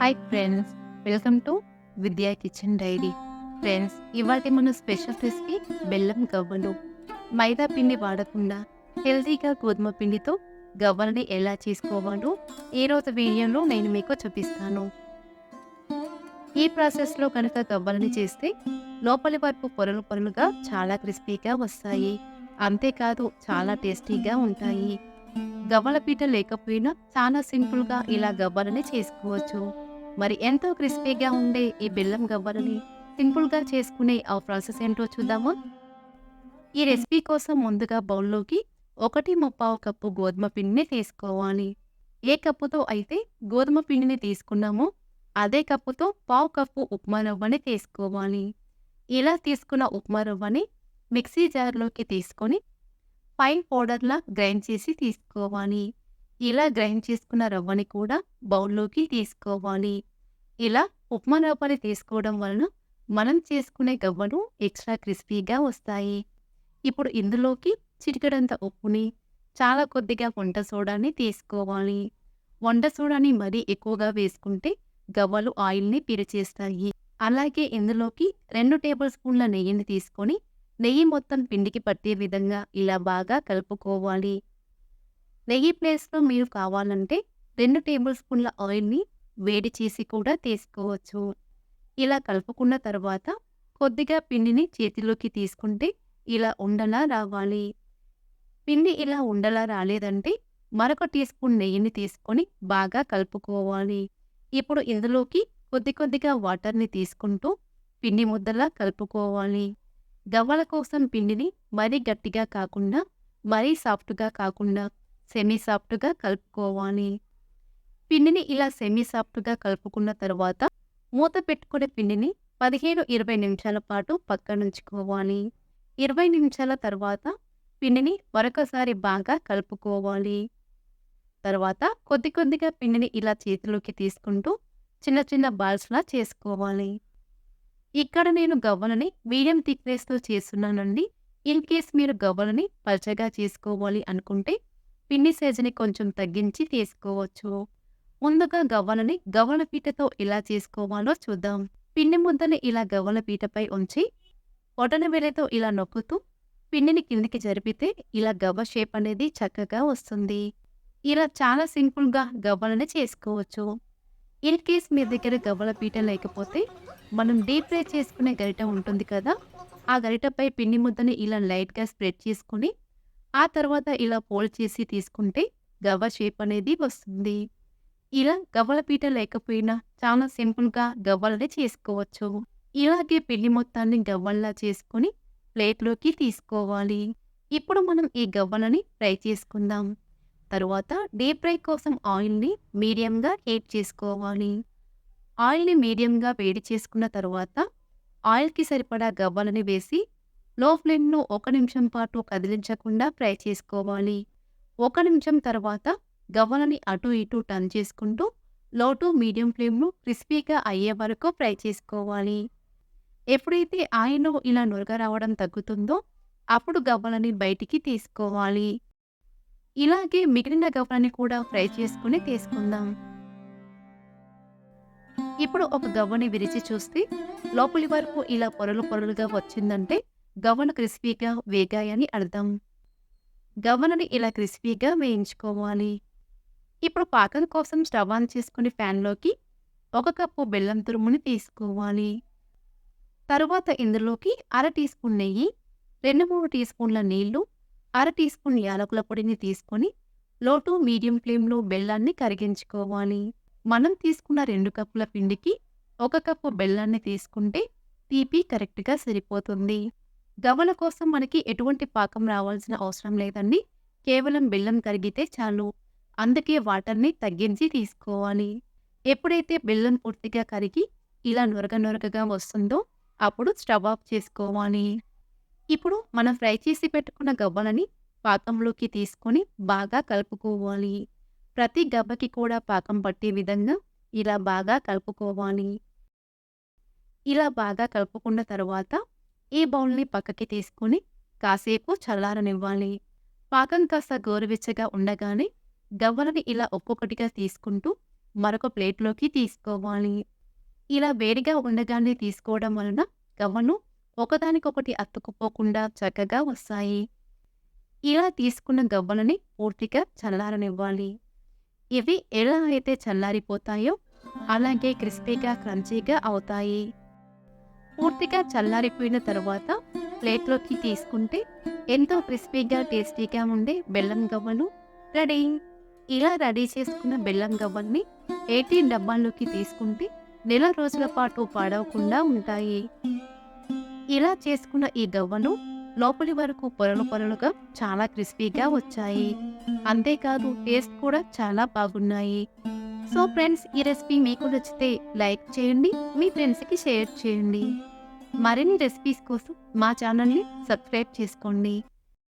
Hi friends, welcome to విద్యా kitchen dairy. Friends, ఇవాళ మన స్పెషల్ రెసిపీ బెల్లం గవ్వలు. మైదా పిండి వాడకుండా హెల్తీగా గోధుమ పిండితో గవ్వలని ఎలా చేసుకోవాలో ఈరోజు వీడియోలో నేను మీకు చూపిస్తాను. ఈ ప్రాసెస్లో కనుక గవ్వలని చేస్తే లోపలి వరకు పొరలు పొరలుగా చాలా క్రిస్పీగా వస్తాయి. అంతేకాదు చాలా టేస్టీగా ఉంటాయి. గవ్వల పీట లేకపోయినా చాలా సింపుల్గా ఇలా గవ్వలని చేసుకోవచ్చు. మరి ఎంతో క్రిస్పీగా ఉండే ఈ బెల్లం గవ్వలని సింపుల్గా చేసుకునే ఆ ప్రాసెస్ ఏంటో చూద్దామా? ఈ రెసిపీ కోసం ముందుగా బౌల్లోకి 1/3 కప్పు గోధుమ పిండిని తీసుకోవాలి. ఏ కప్పుతో అయితే గోధుమ పిండిని తీసుకున్నామో అదే కప్పుతో 1/2 కప్పు ఉప్మా రవ్వని తీసుకోవాలి. ఇలా తీసుకున్న ఉప్మా రవ్వని మిక్సీ జార్లోకి తీసుకొని ఫైన్ పౌడర్లా గ్రైండ్ చేసి తీసుకోవాలి. ఇలా గ్రైండ్ చేసుకున్న రవ్వని కూడా బౌల్లోకి తీసుకోవాలి. ఇలా ఉప్మా రవ్వని తీసుకోవడం వలన మనం చేసుకునే గవ్వలు ఎక్స్ట్రా క్రిస్పీగా వస్తాయి. ఇప్పుడు ఇందులోకి చిటికెడంత ఉప్పుని, చాలా కొద్దిగా వంట సోడాని తీసుకోవాలి. వంట సోడాని మరీ ఎక్కువగా వేసుకుంటే గవ్వలు ఆయిల్ని పీల్చేస్తాయి. అలాగే ఇందులోకి 2 టేబుల్ స్పూన్ల నెయ్యిని తీసుకొని నెయ్యి మొత్తం పిండికి పట్టే విధంగా ఇలా బాగా కలుపుకోవాలి. నెయ్యి ప్లేస్లో మీరు కావాలంటే 2 టేబుల్ స్పూన్ల ఆయిల్ని వేడి చేసి కూడా తీసుకోవచ్చు. ఇలా కలుపుకున్న తర్వాత కొద్దిగా పిండిని చేతిలోకి తీసుకుంటే ఇలా ఉండలా రావాలి. పిండి ఇలా ఉండలా రాలేదంటే మరొక టీ స్పూన్ నెయ్యిని తీసుకొని బాగా కలుపుకోవాలి. ఇప్పుడు ఇందులోకి కొద్దిగా వాటర్ని తీసుకుంటూ పిండి ముద్దలా కలుపుకోవాలి. గవ్వల కోసం పిండిని మరీ గట్టిగా కాకుండా, మరీ సాఫ్ట్‌గా కాకుండా సెమీ సాఫ్ట్‌గా కలుపుకోవాలి. పిండిని ఇలా సెమీ సాఫ్ట్‌గా కలుపుకున్న తర్వాత మూత పెట్టుకునే పిండిని 15-20 నిమిషాల పాటు పక్కనుంచుకోవాలి. 20 నిమిషాల తర్వాత పిండిని మరొకసారి బాగా కలుపుకోవాలి. తర్వాత కొద్దిగా పిండిని ఇలా చేతిలోకి తీసుకుంటూ చిన్న బాల్స్‌లా చేసుకోవాలి. ఇక్కడ నేను గవ్వలని మీడియం థిక్‌నెస్‌తో చేస్తున్నానండి. ఇన్ కేస్ మీరు గవ్వలని పల్చగా చేసుకోవాలి అనుకుంటే పిండి సైజుని కొంచెం తగ్గించి తీసుకోవచ్చు. ముందుగా గవ్వలని గవ్వల పీటతో ఎలా చేసుకోవాలో చూద్దాం. పిండి ముద్దని ఇలా గవ్వల పీటపై ఉంచి బొటనవేలితో ఇలా నొక్కుతూ పిండిని కిందికి జరిపితే ఇలా గవ్వ షేప్ అనేది చక్కగా వస్తుంది. ఇలా చాలా సింపుల్‌గా గవ్వలని చేసుకోవచ్చు. ఇన్ కేస్ మీ దగ్గర గవ్వల పీట లేకపోతే మనం డీప్ ఫ్రై చేసుకునే గరిట ఉంటుంది కదా! ఆ గరిటపై పిండి ముద్దని ఇలా లైట్‌గా స్ప్రెడ్ చేసుకొని, ఆ తర్వాత ఇలా ఫోల్డ్ చేసి తీసుకుంటే గవ్వ షేప్ అనేది వస్తుంది. ఇలా గవ్వల పీట లేకపోయినా చాలా సింపుల్‌గా గవ్వలని చేసుకోవచ్చు. ఇలాగే పిండి మొత్తాన్ని గవ్వల్లా చేసుకొని ప్లేట్‌లోకి తీసుకోవాలి. ఇప్పుడు మనం ఈ గవ్వలని ఫ్రై చేసుకుందాం. తరువాత డీప్ ఫ్రై కోసం ఆయిల్‌ని మీడియంగా హీట్ చేసుకోవాలి. ఆయిల్‌ని మీడియంగా వేడి చేసుకున్న తరువాత ఆయిల్‌కి సరిపడా గవ్వలని వేసి లో ఫ్లేమ్‌లో 1 నిమిషం పాటు కదిలించకుండా ఫ్రై చేసుకోవాలి. 1 నిమిషం తర్వాత గవ్వలని అటు ఇటు టర్న్ చేసుకుంటూ లో టు మీడియం ఫ్లేమ్‌లో క్రిస్పీగా అయ్యే వరకు ఫ్రై చేసుకోవాలి. ఎప్పుడైతే ఆయిల్‌లో ఇలా నురగ రావడం తగ్గుతుందో అప్పుడు గవ్వలని బయటికి తీసుకోవాలి. ఇలాగే మిగిలిన గవ్వలని కూడా ఫ్రై చేసుకొని తీసుకుందాం. ఇప్పుడు ఒక గవ్వని విరిచి చూస్తే లోపలి వరకు ఇలా పొరలు పొరలుగా వచ్చిందంటే గవ్వలు క్రిస్పీగా వేగాయని అర్థం. గవ్వలని ఇలా క్రిస్పీగా వేయించుకోవాలి. ఇప్పుడు పాకం కోసం స్టవ్ ఆన్ చేసుకుని ప్యాన్లోకి 1 కప్పు బెల్లం తురుముని తీసుకోవాలి. తరువాత ఇందులోకి అర టీ స్పూన్ నెయ్యి, 2-3 టీ స్పూన్ల నీళ్లు, అర టీ స్పూన్ యాలకుల పొడిని తీసుకొని లో టు మీడియం ఫ్లేమ్‌లో బెల్లాన్ని కరిగించుకోవాలి. మనం తీసుకున్న 2 కప్పుల పిండికి 1 కప్పు బెల్లాన్ని తీసుకుంటే తీపి కరెక్ట్‌గా సరిపోతుంది. గవ్వల కోసం మనకి ఎటువంటి పాకం రావాల్సిన అవసరం లేదండి. కేవలం బెల్లం కరిగితే చాలు. అందుకే వాటర్‌ని తగ్గించి తీసుకోవాలి. ఎప్పుడైతే బెల్లం పూర్తిగా కరిగి ఇలా నురగగా వస్తుందో అప్పుడు స్టవ్ ఆఫ్ చేసుకోవాలి. ఇప్పుడు మనం ఫ్రై చేసి పెట్టుకున్న గవ్వలని పాకంలోకి తీసుకొని బాగా కలుపుకోవాలి. ప్రతి గవ్వకి కూడా పాకం పట్టే విధంగా ఇలా బాగా కలుపుకోవాలి. ఇలా బాగా కలుపుకున్న తరువాత ఈ బౌల్‌ని పక్కకి తీసుకొని కాసేపు చల్లారనివ్వాలి. పాకం కాస్త గోరువెచ్చగా ఉండగానే గవ్వలని ఇలా ఒక్కొక్కటిగా తీసుకుంటూ మరొక ప్లేట్లోకి తీసుకోవాలి. ఇలా వేడిగా ఉండగానే తీసుకోవడం వలన గవ్వలు ఒకదానికొకటి అతుక్కుపోకుండా చక్కగా వస్తాయి. ఇలా తీసుకున్న గవ్వలని పూర్తిగా చల్లారనివ్వాలి. ఇవి ఎలా అయితే చల్లారిపోతాయో అలాగే క్రిస్పీగా క్రంచీగా అవుతాయి. పూర్తిగా చల్లారిపోయిన తరువాత ప్లేట్లోకి తీసుకుంటే ఎంతో క్రిస్పీగా టేస్టీగా ఉండే బెల్లం గవ్వలు రెడీ. ఇలా రెడీ చేసుకున్న బెల్లం గవ్వల్ని 18 డబ్బాల్లోకి తీసుకుంటే నెల రోజుల పాటు పాడవకుండా ఉంటాయి. ఇలా చేసుకున్న ఈ గవ్వలు లోపలి వరకు పొరలు పొరలుగా చాలా క్రిస్పీగా వచ్చాయి. అంతేకాదు టేస్ట్ కూడా చాలా బాగున్నాయి. సో ఫ్రెండ్స్, ఈ రెసిపీ మీకు నచ్చితే లైక్ చేయండి, మీ ఫ్రెండ్స్కి షేర్ చేయండి. మరిన్ని రెసిపీస్ కోసం మా ఛానల్ని సబ్స్క్రైబ్ చేసుకోండి.